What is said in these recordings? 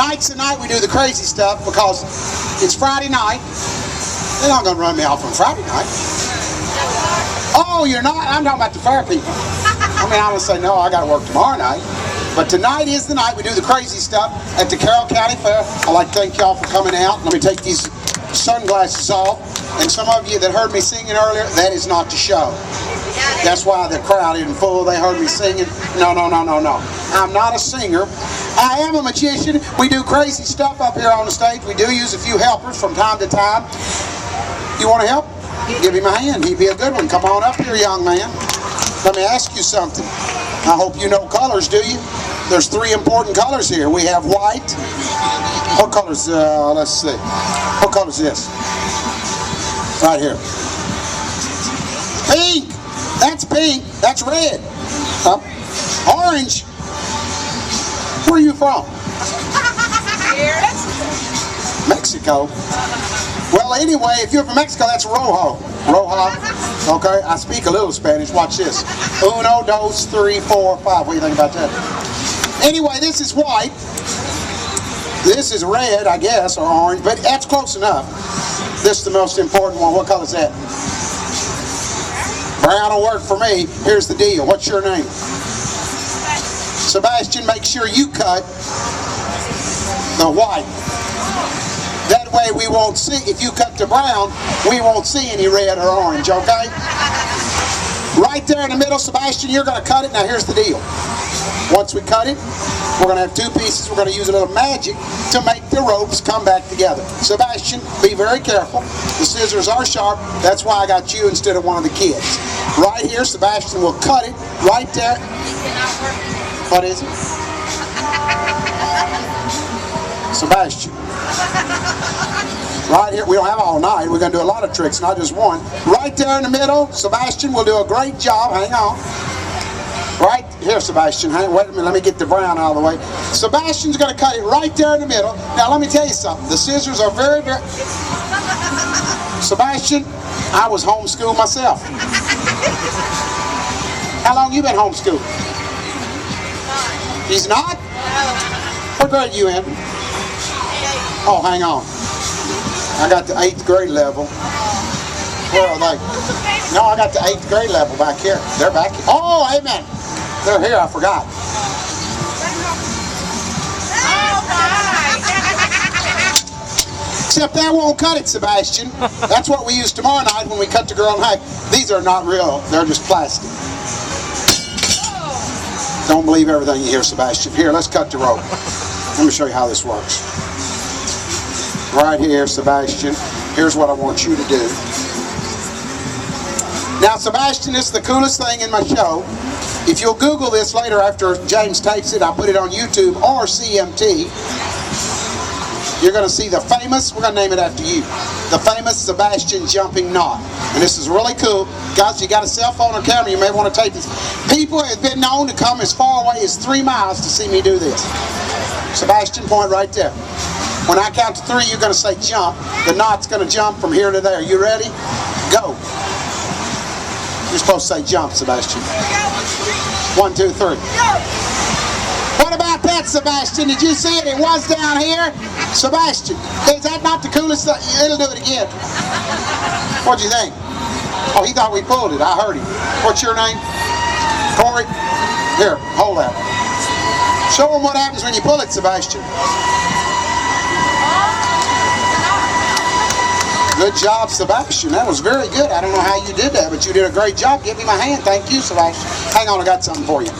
Tonight's the night we do the crazy stuff because it's Friday night. They're not going to run me off on Friday night. Oh, you're not? I'm talking about the fair people. I mean, I'm going to say, no, I got to work tomorrow night. But tonight is the night we do the crazy stuff at the Carroll County Fair. I'd like to thank y'all for coming out. Let me take these sunglasses off. And some of you that heard me singing earlier, that is not the show. That's why the crowd isn't full. They heard me singing. No. I'm not a singer. I am a magician. We do crazy stuff up here on the stage. We do use a few helpers from time to time. You want to help? Give him a hand. He'd be a good one. Come on up here, young man. Let me ask you something. I hope you know colors, do you? There's 3 important colors here. We have white. What color's, let's see. What color is this? Right here. Pink. That's pink. That's red. Orange. Where are you from? Mexico. Well, anyway, if you're from Mexico, that's rojo. Roja. Okay, I speak a little Spanish. Watch this. 1, 2, 3, 4, 5. What do you think about that? Anyway, this is white. This is red, I guess, or orange, but that's close enough. This is the most important one. What color is that? Brown will work for me. Here's the deal. What's your name? Sebastian, make sure you cut the white. That way we won't see, if you cut the brown, we won't see any red or orange, okay? Right there in the middle, Sebastian, you're going to cut it. Now here's the deal. Once we cut it, we're going to have 2 pieces. We're going to use a little magic to make the ropes come back together. Sebastian, be very careful. The scissors are sharp. That's why I got you instead of one of the kids. Right here, Sebastian will cut it right there. What is it? Sebastian. Right here, we don't have all night. We're going to do a lot of tricks, not just one. Right there in the middle, Sebastian will do a great job. Hang on. Right here, Sebastian. Wait a minute, let me get the brown out of the way. Sebastian's going to cut it right there in the middle. Now, let me tell you something. The scissors are very, very... Sebastian, I was homeschooled myself. How long you been homeschooled? He's not? What grade are you in? Oh, hang on. I got the 8th grade level. Where are they? No, I got the 8th grade level back here. They're back here. Oh, amen. They're here, I forgot. Except that won't cut it, Sebastian. That's what we use tomorrow night when we cut the girl in half. These are not real. They're just plastic. Don't believe everything you hear, Sebastian. Here, let's cut the rope. Let me show you how this works. Right here, Sebastian. Here's what I want you to do. Now, Sebastian, this is the coolest thing in my show. If you'll Google this later after James takes it, I'll put it on YouTube or CMT. You're going to see the famous, we're going to name it after you, the famous Sebastian jumping knot. And this is really cool. Guys, you got a cell phone or camera, you may want to take this. People have been known to come as far away as 3 miles to see me do this. Sebastian, point right there. When I count to 3, you're going to say jump. The knot's going to jump from here to there. You ready? Go. You're supposed to say jump, Sebastian. 1, 2, 3. What about that, Sebastian? Did you see it? It was down here. Sebastian, is that not the coolest thing? It'll do it again. What'd you think? Oh, he thought we pulled it. I heard him. What's your name? Corey? Here, hold that. Show him what happens when you pull it, Sebastian. Good job, Sebastian. That was very good. I don't know how you did that, but you did a great job. Give him a hand. Thank you, Sebastian. Hang on, I got something for you.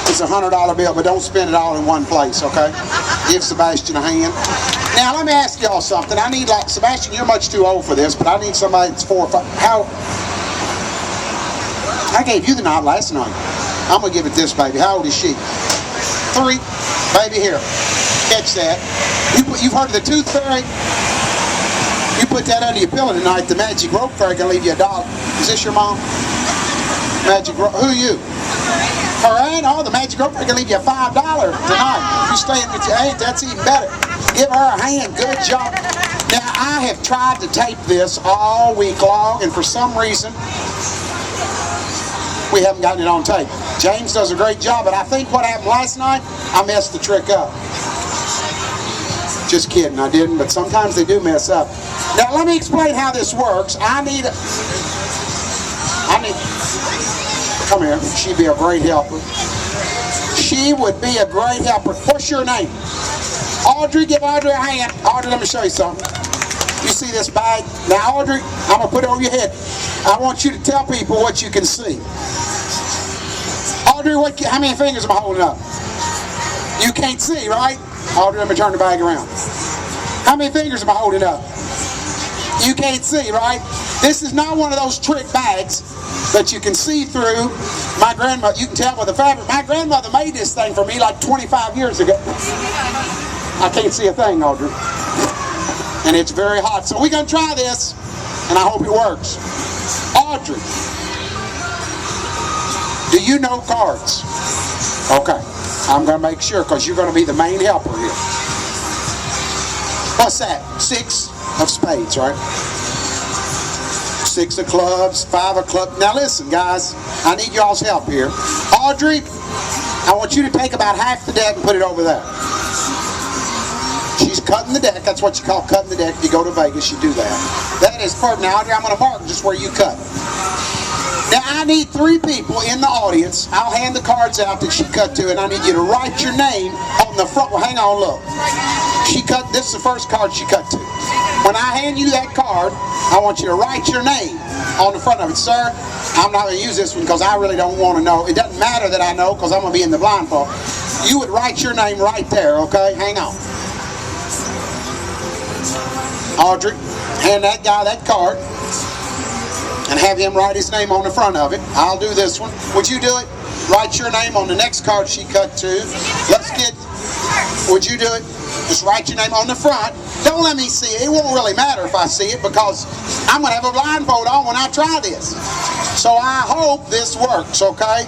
It's a $100 bill, but don't spend it all in one place, okay? Give Sebastian a hand. Now, let me ask y'all something. I need, like, Sebastian, you're much too old for this, but I need somebody that's 4 or 5. How? I gave you the knot last night. I'm going to give it this baby. How old is she? 3. Baby, here. Catch that. You've heard of the tooth fairy? You put that under your pillow tonight, the magic rope fairy can leave you $1. Is this your mom? Magic rope. Who are you? Her aunt? Oh, the magic rope fairy can leave you $5 tonight. You staying with your aunt, that's even better. Give her a hand. Good job. Now, I have tried to tape this all week long, and for some reason, we haven't gotten it on tape. James does a great job, but I think what happened last night, I messed the trick up. Just kidding, I didn't, but sometimes they do mess up. Now let me explain how this works. Come here, she'd be a great helper. She would be a great helper. What's your name? Audrey, give Audrey a hand. Audrey, let me show you something. You see this bag? Now Audrey, I'm going to put it over your head. I want you to tell people what you can see. Audrey, how many fingers am I holding up? You can't see, right? Audrey, let me turn the bag around. How many fingers am I holding up? You can't see, right? This is not one of those trick bags that you can see through. My grandmother, you can tell by the fabric. My grandmother made this thing for me like 25 years ago. I can't see a thing, Audrey. And it's very hot. So we're going to try this, and I hope it works. Audrey, do you know cards? Okay. I'm going to make sure because you're going to be the main helper here. What's that? 6 of spades, right? 6 of clubs, 5 of clubs. Now listen, guys, I need y'all's help here. Audrey, I want you to take about half the deck and put it over there. She's cutting the deck. That's what you call cutting the deck. If you go to Vegas, you do that. That is perfect. Now, Audrey, I'm going to mark just where you cut. Now, I need 3 people in the audience. I'll hand the cards out that she cut to, and I need you to write your name on the front. Well, hang on, look. This is the first card she cut to. When I hand you that card, I want you to write your name on the front of it. Sir, I'm not going to use this one because I really don't want to know. It doesn't matter that I know because I'm going to be in the blindfold. You would write your name right there, okay? Hang on. Audrey, hand that guy that card and have him write his name on the front of it. I'll do this one. Would you do it? Write your name on the next card she cut to. Would you do it? Just write your name on the front. Don't let me see it. It won't really matter if I see it because I'm going to have a blindfold on when I try this. So I hope this works, okay?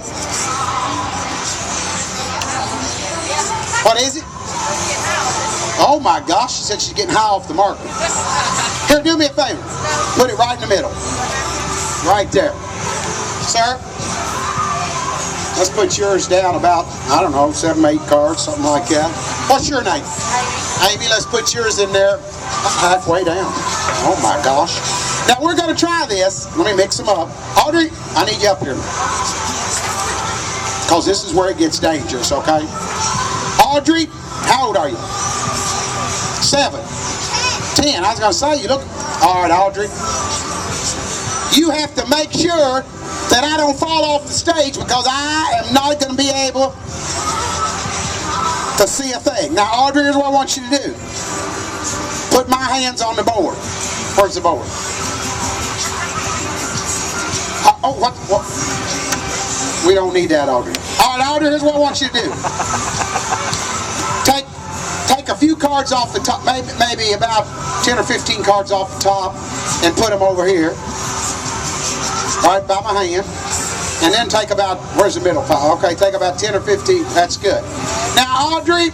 What is it? Oh my gosh, she said she's getting high off the market. Here, do me a favor. Put it right in the middle. Right there. Sir, let's put yours down about, I don't know, 7, 8 cards, something like that. What's your name? Amy, let's put yours in there halfway down. Oh my gosh. Now we're going to try this. Let me mix them up. Audrey, I need you up here. Because this is where it gets dangerous, okay? Audrey, how old are you? 7. 10. I was going to say, you look. All right, Audrey. You have to make sure that I don't fall off the stage because I am not going to be able to see a thing. Now, Audrey, here's what I want you to do. Put my hands on the board. Where's the board? What? We don't need that, Audrey. All right, Audrey, here's what I want you to do. Take a few cards off the top, maybe about 10 or 15 cards off the top, and put them over here. Right by my hand. And then take about, where's the middle pile? Okay, take about 10 or 15. That's good. Now, Audrey,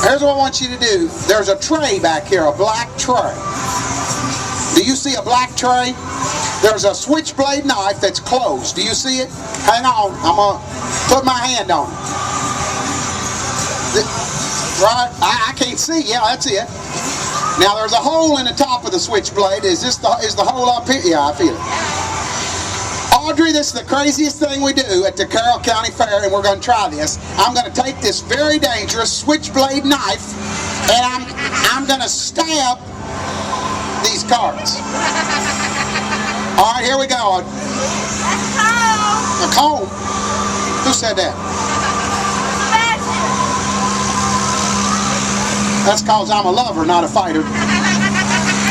here's what I want you to do. There's a tray back here, a black tray. Do you see a black tray? There's a switchblade knife that's closed. Do you see it? Hang on. I'm going to put my hand on it. Right? I can't see. Yeah, that's it. Now, there's a hole in the top of the switchblade. Is the hole up here? Yeah, I feel it. Audrey, this is the craziest thing we do at the Carroll County Fair, and we're going to try this. I'm going to take this very dangerous switchblade knife, and I'm going to stab these cards. All right, here we go. A comb? Who said that? That's because I'm a lover, not a fighter.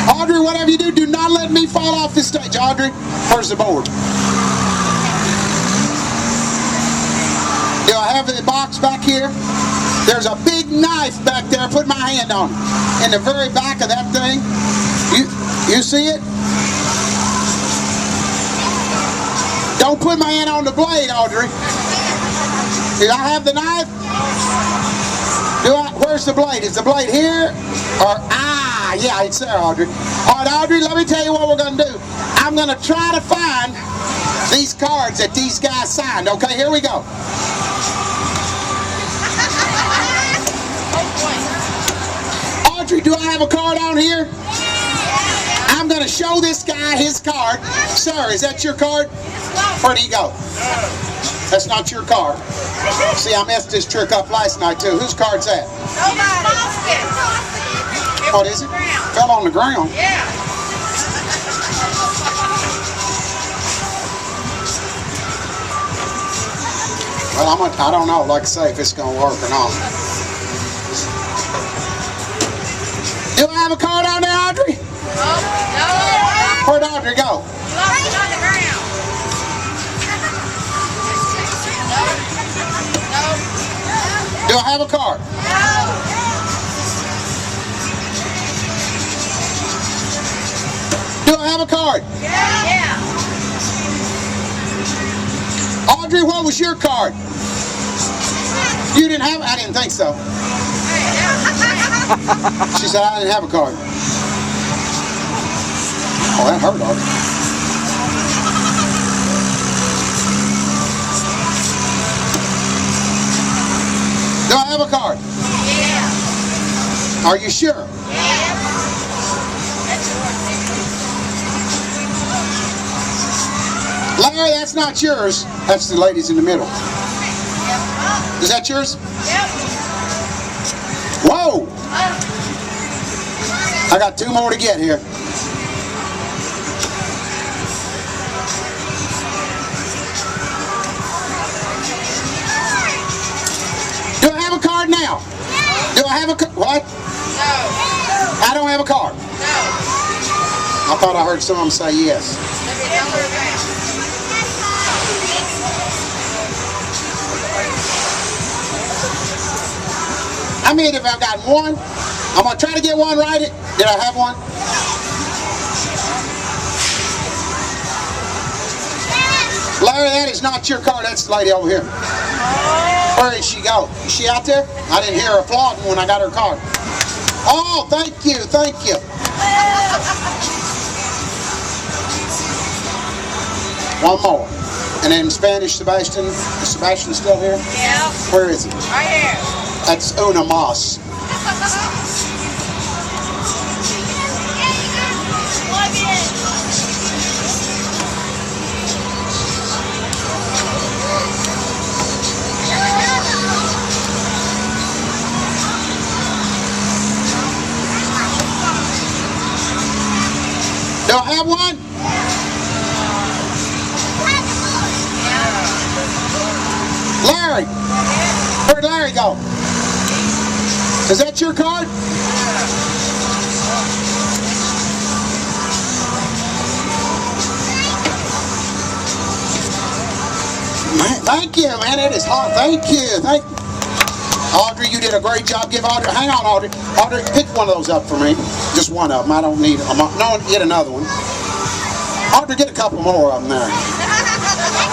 Audrey, whatever you do, do not let me fall off the stage. Audrey, where's the board? Do I have the box back here? There's a big knife back there. Put my hand on it. In the very back of that thing. You see it? Don't put my hand on the blade, Audrey. Do I have the knife? Where's the blade? Is the blade here? Or, yeah, it's there, Audrey. All right, Audrey, let me tell you what we're going to do. I'm going to try to find these cards that these guys signed. Okay, here we go. Audrey, do I have a card on here? I'm going to show this guy his card. Sir, is that your card? Where'd he go? That's not your card. See, I messed this trick up last night, too. Whose card's that? What is it? Fell on the ground. Yeah. Well, I don't know, like I say, if it's going to work or not. Do I have a card on there, Audrey? No. Where'd Audrey go? Lost it on the ground. Do I have a card? Do I have a card? Yeah. Audrey, what was your card? You didn't have it? I didn't think so. She said I didn't have a card. Oh, that hurt, Audrey. Do I have a card? Yeah. Are you sure? Yeah. Larry, that's not yours. That's the ladies in the middle. Is that yours? Yep. Whoa! I got 2 more to get here. Do I have a card now? Do I have a card? What? No. I don't have a card. No. I thought I heard someone say yes. I mean, if I've got one, I'm going to try to get one right. Did I have one? Larry, that is not your card. That's the lady over here. Where did she go? Is she out there? I didn't hear her applauding when I got her card. Oh, thank you, thank you. One more. And then Spanish Sebastian. Is Sebastian still here? Yeah. Where is he? Right here. That's una mas. Do I have one? Larry! Where'd Larry go? Is that your card? Man, thank you, man. It is hot. Thank you. Thank you. Audrey, you did a great job. Give Audrey. Hang on, Audrey. Audrey, pick one of those up for me. Just one of them. I don't need them. No, get another one. Audrey, get a couple more of them there.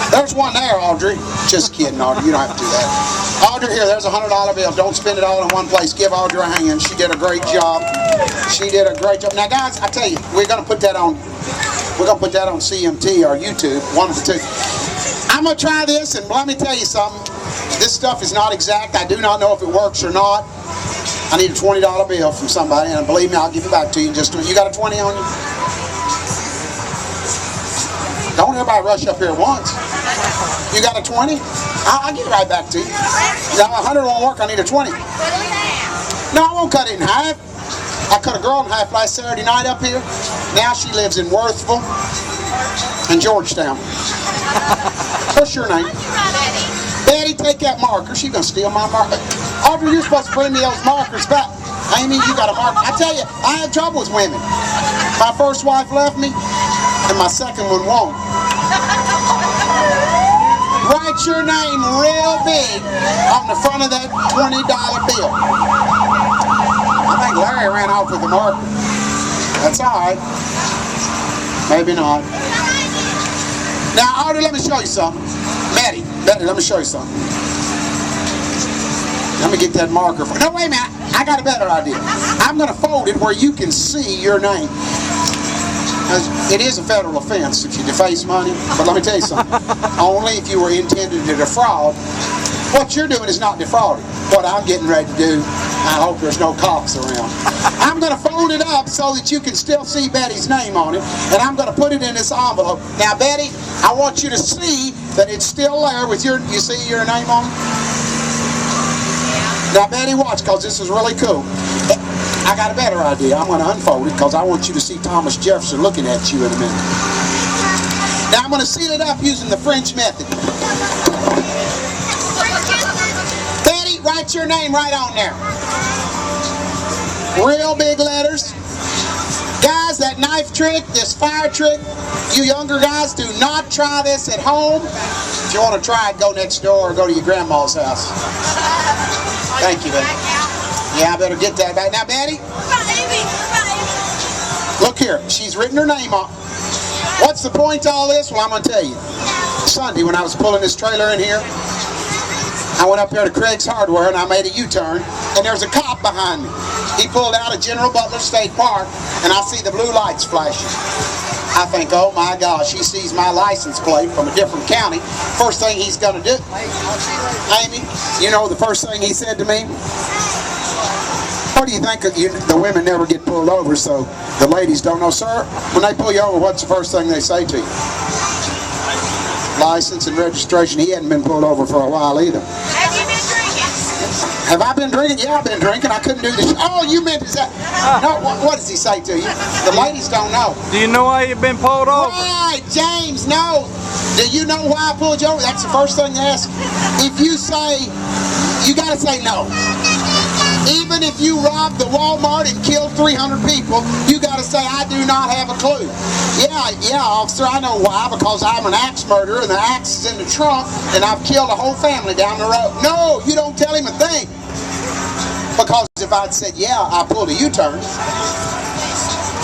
There's one there, Audrey. Just kidding, Audrey. You don't have to do that. Audrey, here, there's a $100 bill. Don't spend it all in one place. Give Audrey a hand. She did a great job. She did a great job. Now, guys, I tell you, we're gonna put that on. We're gonna put that on CMT or YouTube. One of the two. I'm gonna try this, and let me tell you something. This stuff is not exact. I do not know if it works or not. I need a $20 bill from somebody, and believe me, I'll give it back to you in just a minute. You got a 20 on you? Don't everybody rush up here at once. You got a 20? I'll give it right back to you. Now, 100 won't work. I need a 20. No, I won't cut it in half. I cut a girl in half last Saturday night up here. Now she lives in Worthville and Georgetown. What's your name? Betty, take that marker. She's going to steal my marker. Audrey, you're supposed to bring me those markers back. Amy, you got a marker. I tell you, I had trouble with women. My first wife left me, and my second one won't. Write your name real big on the front of that $20 bill. I think Larry ran off with the marker. That's all right. Maybe not. Now, Audrey, let me show you something. Betty, let me show you something. Let me get that marker. No, wait a minute. I got a better idea. I'm going to fold it where you can see your name. It is a federal offense if you deface money, but let me tell you something. Only if you were intended to defraud. What you're doing is not defrauding. What I'm getting ready to do, I hope there's no cops around. I'm going to fold it up so that you can still see Betty's name on it, and I'm going to put it in this envelope. Now, Betty, I want you to see that it's still there with your, you see your name on it? Now, Betty, watch, because this is really cool. I got a better idea. I'm going to unfold it because I want you to see Thomas Jefferson looking at you in a minute. Now, I'm going to seal it up using the French method. Betty, write your name right on there. Real big letters. Guys, that knife trick, this fire trick, you younger guys, do not try this at home. If you want to try it, go next door or go to your grandma's house. Thank you, Betty. Yeah, I better get that back. Now, Betty, look here. She's written her name on. What's the point to all this? Well, I'm going to tell you. Sunday, when I was pulling this trailer in here, I went up there to Craig's Hardware and I made a U-turn, and there's a cop behind me. He pulled out of General Butler State Park, and I see the blue lights flashing. I think, oh my gosh, he sees my license plate from a different county. First thing he's going to do, Amy, you know the first thing he said to me? What do you think the women never get pulled over, so the ladies don't know? Sir, when they pull you over, what's the first thing they say to you? License and registration. He hadn't been pulled over for a while either. Have you been drinking? Have I been drinking? Yeah, I've been drinking. I couldn't do this. Oh, you meant to say. No, what does he say to you? The ladies don't know. Do you know why you've been pulled over? Right, James, no. Do you know why I pulled you over? That's the first thing they ask. If you say, you got to say no. Even if you robbed the Walmart and killed 300 people, you got to say, I do not have a clue. Yeah, officer, I know why. Because I'm an axe murderer and the axe is in the trunk and I've killed a whole family down the road. No, you don't tell him a thing. Because if I'd said, yeah, I pulled a U-turn,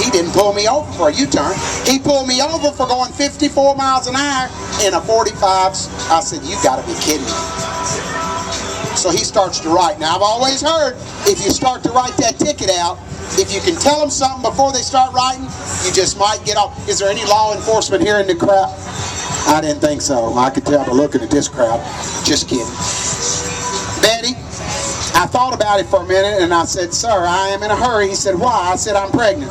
he didn't pull me over for a U-turn. He pulled me over for going 54 miles an hour in a 45. I said, you got to be kidding me. So he starts to write. Now, I've always heard, if you start to write that ticket out, if you can tell them something before they start writing, you just might get off. Is there any law enforcement here in the crowd? I didn't think so. I could tell by looking at this crowd. Just kidding. Betty, I thought about it for a minute, and I said, sir, I am in a hurry. He said, why? I said, I'm pregnant.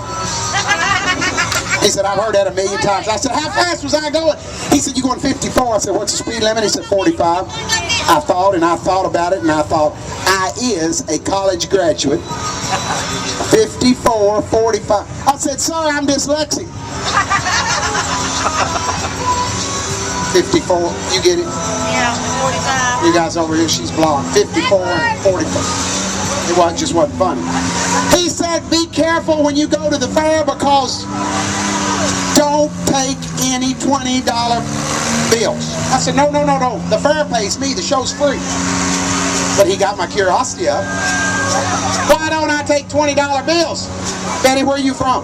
He said, I've heard that a million times. I said, how fast was I going? He said, you're going 54. I said, what's the speed limit? He said, 45. I thought and I thought about it, and I thought, I is a college graduate. 54, 45. I said, sir, I'm dyslexic. 54, you get it? Yeah, 45. You guys over here, she's blonde. 54 and 45. It just wasn't funny. He said, be careful when you go to the fair because don't take any $20 bills. I said, no. The fair pays me. The show's free. But he got my curiosity up. Why don't I take $20 bills? Betty, where are you from?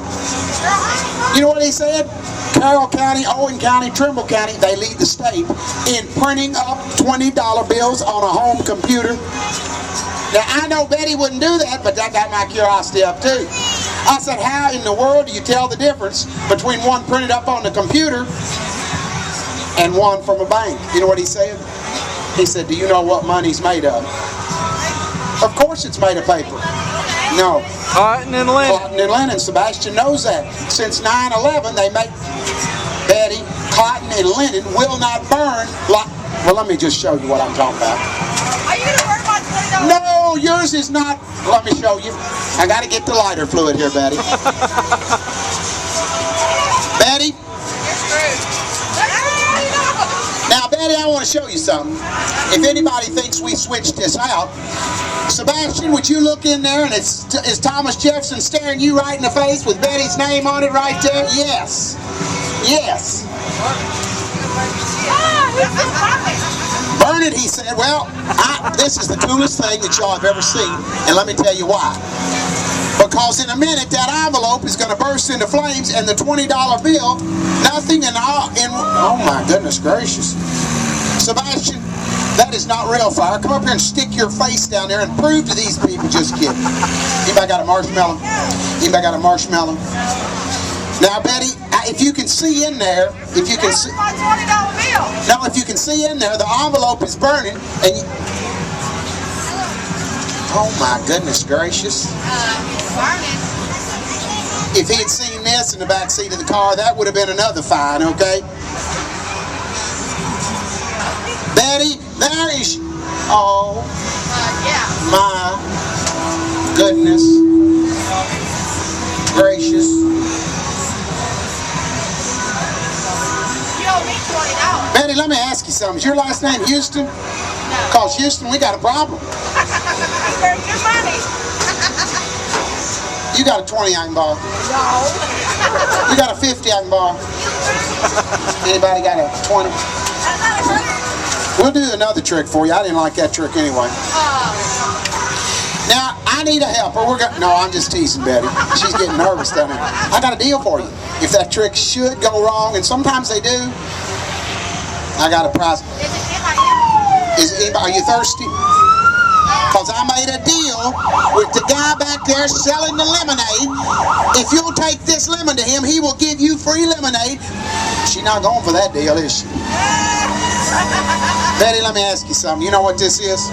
You know what he said? Carroll County, Owen County, Trimble County, they lead the state in printing up $20 bills on a home computer. Now, I know Betty wouldn't do that, but that got my curiosity up too. I said, how in the world do you tell the difference between one printed up on the computer and one from a bank? You know what he said? He said, do you know what money's made of? Of course it's made of paper. No. Cotton and linen. Cotton and linen. Sebastian knows that. Since 9/11, they make, Betty, cotton and linen will not burn like, well, let me just show you what I'm talking about. Are you going to work on $20? No, yours is not. Let me show you. I got to get the lighter fluid here, Betty. Betty? You're screwed. Now, Betty, I want to show you something. If anybody thinks we switched this out, Sebastian, would you look in there and is Thomas Jefferson staring you right in the face with Betty's name on it right there? Yes. Yes. Burn it, he said. Well, this is the coolest thing that y'all have ever seen, and let me tell you why. Because in a minute, that envelope is going to burst into flames, and the $20 bill, nothing in all, oh my goodness gracious. Sebastian, that is not real fire. Come up here and stick your face down there and prove to these people, just kidding. Anybody got a marshmallow? Anybody got a marshmallow? Now, Betty, if you can see in there, if you can see, my $20 bill. now if you can see in there, the envelope is burning, and Oh my goodness gracious. Burning. If he had seen this in the back seat of the car, that would have been another fine, okay? Betty, there is... Oh Yeah. my goodness gracious. You owe me $20. Betty, let me ask you something. Is your last name Houston? No. Because Houston, we got a problem. You earned your money. You got a 20 I can borrow. No. You got a 50 I can borrow. Anybody got a 20? We'll do another trick for you. I didn't like that trick anyway. Now, I need a helper. No, I'm just teasing Betty. She's getting nervous down there. I got a deal for you. If that trick should go wrong, and sometimes they do, I got a prize. Are you thirsty? Because I made a deal with the guy back there selling the lemonade. If you'll take this lemon to him, he will give you free lemonade. She's not going for that deal, is she? Betty, let me ask you something. You know what this is?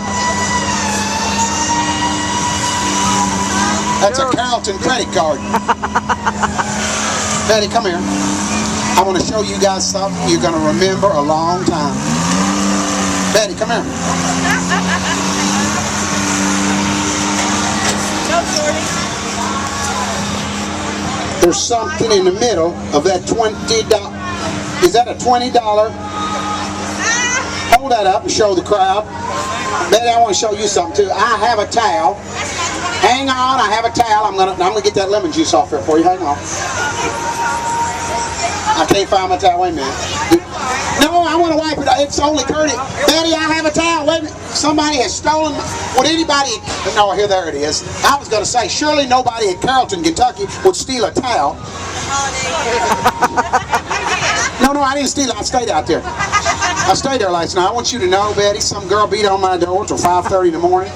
That's a Carrollton credit card. Betty, come here. I want to show you guys something you're going to remember a long time. Betty, come here. There's something in the middle of that $20. Is that a $20? Hold that up and show the crowd. Betty, I want to show you something too. I have a towel. Hang on, I have a towel. I'm gonna get that lemon juice off there for you. Hang on. I can't find my towel. Wait a minute. No, I want to wipe it. It's only courtesy. Betty, I have a towel. Wait a minute. Somebody has stolen. Would anybody? No, here, there it is. I was going to say, surely nobody at Carrollton, Kentucky would steal a towel. No, I didn't steal it. I stayed out there. I stayed there last night. I want you to know, Betty, some girl beat on my door till 5:30 in the morning.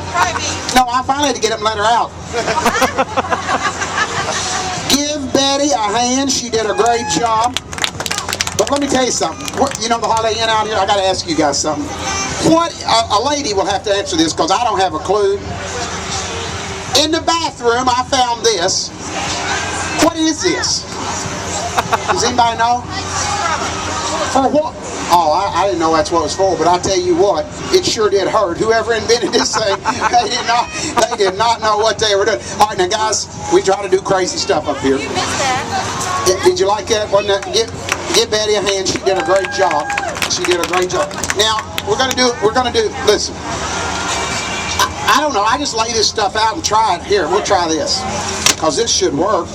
No, I finally had to get up and let her out. Give Betty a hand. She did a great job. But let me tell you something. You know the Holiday Inn out here? I got to ask you guys something. What a lady will have to answer this because I don't have a clue. In the bathroom, I found this. What is this? Does anybody know? For what? Oh, I didn't know that's what it was for, but I tell you what, it sure did hurt. Whoever invented this thing, they did not know what they were doing. All right, now guys, we try to do crazy stuff up here. You missed that. Did you like that? Wasn't that? Give Betty a hand. She did a great job. She did a great job. Now we're gonna do. Listen. I don't know. I just lay this stuff out and try it. Here, we'll try this because this should work.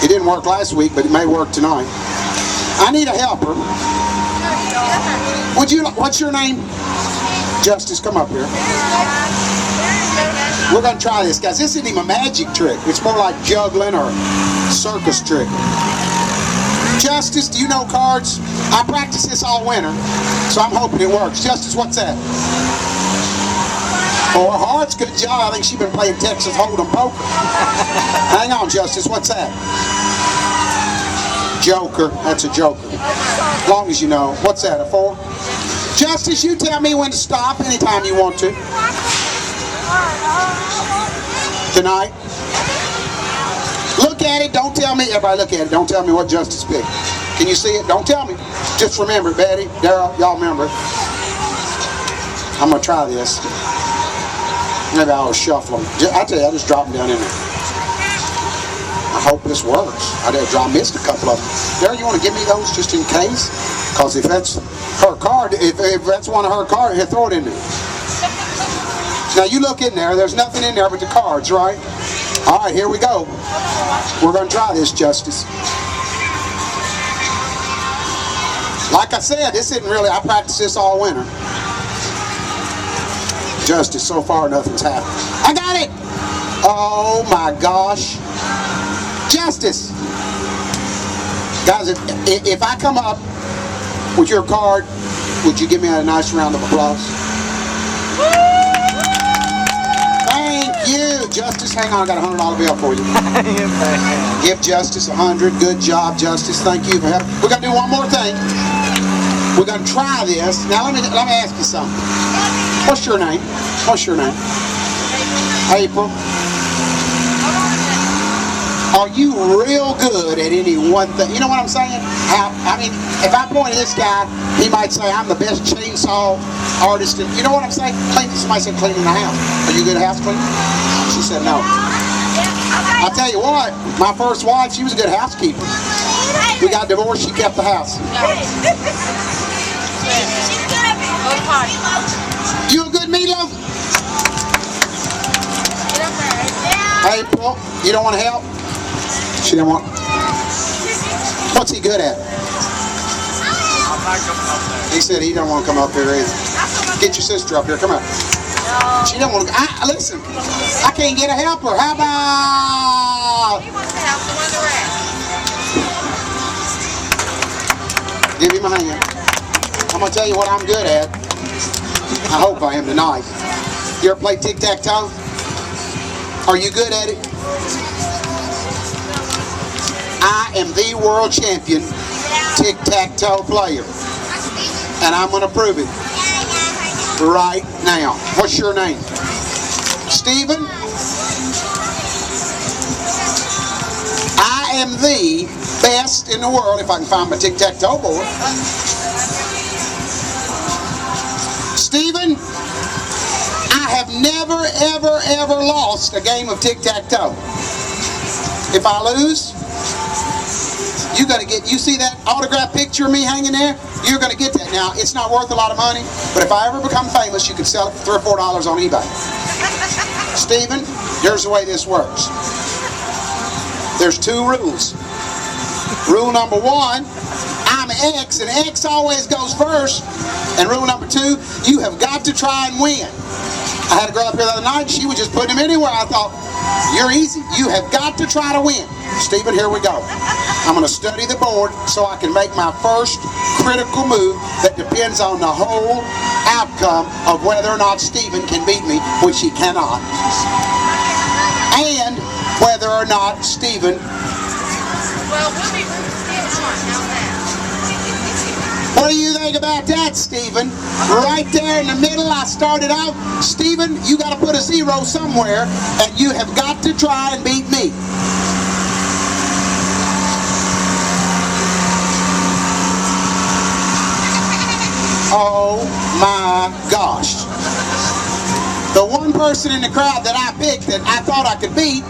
It didn't work last week, but it may work tonight. I need a helper. What's your name? Justice, come up here. We're going to try this, guys. This isn't even a magic trick. It's more like juggling or circus trick. Justice, do you know cards? I practice this all winter, so I'm hoping it works. Justice, what's that? Oh, her heart's good job. I think she's been playing Texas Hold'em poker. Hang on, Justice, what's that? Joker. That's a joker. As long as you know. What's that, a 4? Justice, you tell me when to stop anytime you want to. Tonight. Look at it. Don't tell me. Everybody look at it. Don't tell me what Justice picked. Can you see it? Don't tell me. Just remember, Betty, Daryl, y'all remember. I'm going to try this. Maybe I'll shuffle them. I tell you, I'll just drop them down in there. I hope this works. I missed a couple of them. Daryl, you want to give me those just in case? Because if that's her card, if that's one of her cards, here, throw it in there. Now you look in there. There's nothing in there but the cards, right? All right, here we go. We're going to try this, Justice. Like I said, this isn't really, I practice this all winter. Justice, so far nothing's happened. I got it! Oh my gosh. Justice! Guys, if I come up with your card, would you give me a nice round of applause? Thank you! Justice, hang on, I got a $100 bill for you. Give Justice 100. Good job, Justice. Thank you for helping. We're going to do one more thing. We're going to try this. Now let me ask you something. What's your name? What's your name? April, are you real good at any one thing? You know what I'm saying? I mean, if I point at this guy, he might say I'm the best chainsaw artist. You know what I'm saying? Somebody said cleaning the house. Are you good at house cleaning? She said no. I'll tell you what, my first wife, she was a good housekeeper. We got divorced, she kept the house. You a good meatloaf? April, you don't want to help? She don't want. What's he good at? He said he don't want to come up here either. Get your sister up here, come on. She don't want to. Listen, I can't get a helper. How about? He wants to help the one the rest. Give him a hand. I'm going to tell you what I'm good at. I hope I am tonight. You ever play tic-tac-toe? Are you good at it? I am the world champion tic-tac-toe player. And I'm going to prove it right now. What's your name? Stephen? I am the best in the world, if I can find my tic-tac-toe board. Stephen, I have never, ever, ever lost a game of tic-tac-toe. If I lose, you see that autograph picture of me hanging there? You're going to get that. Now, it's not worth a lot of money, but if I ever become famous, you can sell it for $3 or $4 on eBay. Stephen, here's the way this works. There's 2 rules. Rule number 1, I'm X, and X always goes first. And rule number 2, you have got to try and win. I had a girl up here the other night, she was just putting them anywhere. I thought, you're easy. You have got to try to win. Stephen, here we go. I'm going to study the board so I can make my first critical move that depends on the whole outcome of whether or not Stephen can beat me, which he cannot. And whether or not Stephen... Well, we'll be rooting on. How's that? What do you think about that, Stephen? Right there in the middle, I started out. Stephen, you got to put a 0 somewhere, and you have got to try and beat me. Oh my gosh. The one person in the crowd that I picked that I thought I could beat,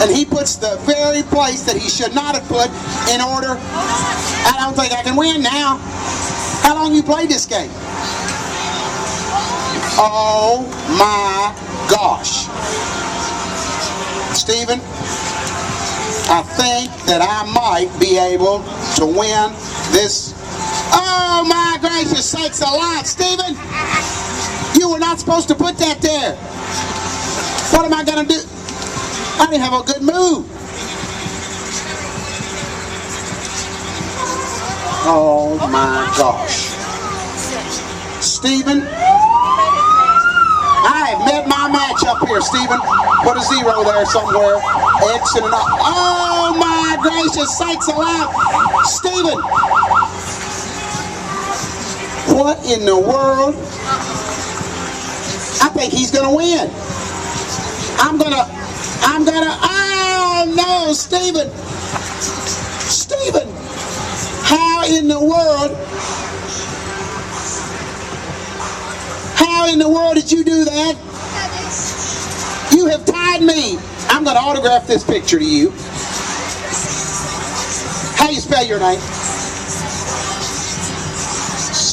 and he puts the very place that he should not have put in order. I don't think I can win now. How long you played this game? Oh my gosh. Stephen, I think that I might be able to win this. Oh my gracious sakes alive, Stephen! You were not supposed to put that there. What am I going to do? I didn't have a good move. Oh my gosh. Stephen, I have met my match up here, Stephen. Put a 0 there somewhere. X and an O. Oh my gracious sakes alive. Stephen, what in the world? I think he's gonna win. I'm gonna, oh no, Stephen. Stephen, how in the world did you do that? You have tied me. I'm gonna autograph this picture to you. How do you spell your name?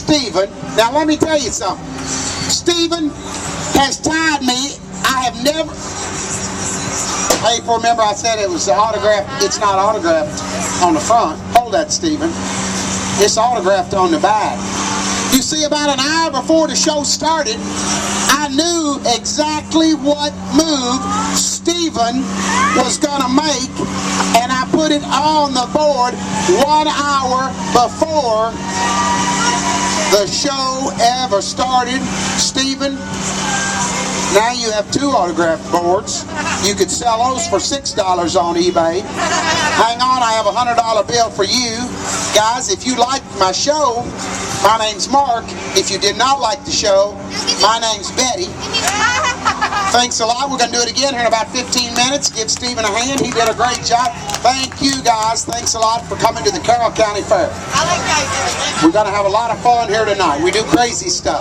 Stephen. Now let me tell you something. Stephen has tied me. I have never... Hey, remember I said it was autographed. It's not autographed on the front. Hold that, Stephen. It's autographed on the back. You see, about an hour before the show started, I knew exactly what move Stephen was going to make, and I put it on the board 1 hour before the show ever started. Stephen, now you have 2 autographed boards. You could sell those for $6 on eBay. Hang on, I have a $100 bill for you. Guys, if you liked my show, my name's Mark. If you did not like the show, my name's Betty. Thanks a lot. We're going to do it again here in about 15 minutes. Give Stephen a hand. He did a great job. Thank you, guys. Thanks a lot for coming to the Carroll County Fair. I like how you did it. We're going to have a lot of fun here tonight. We do crazy stuff.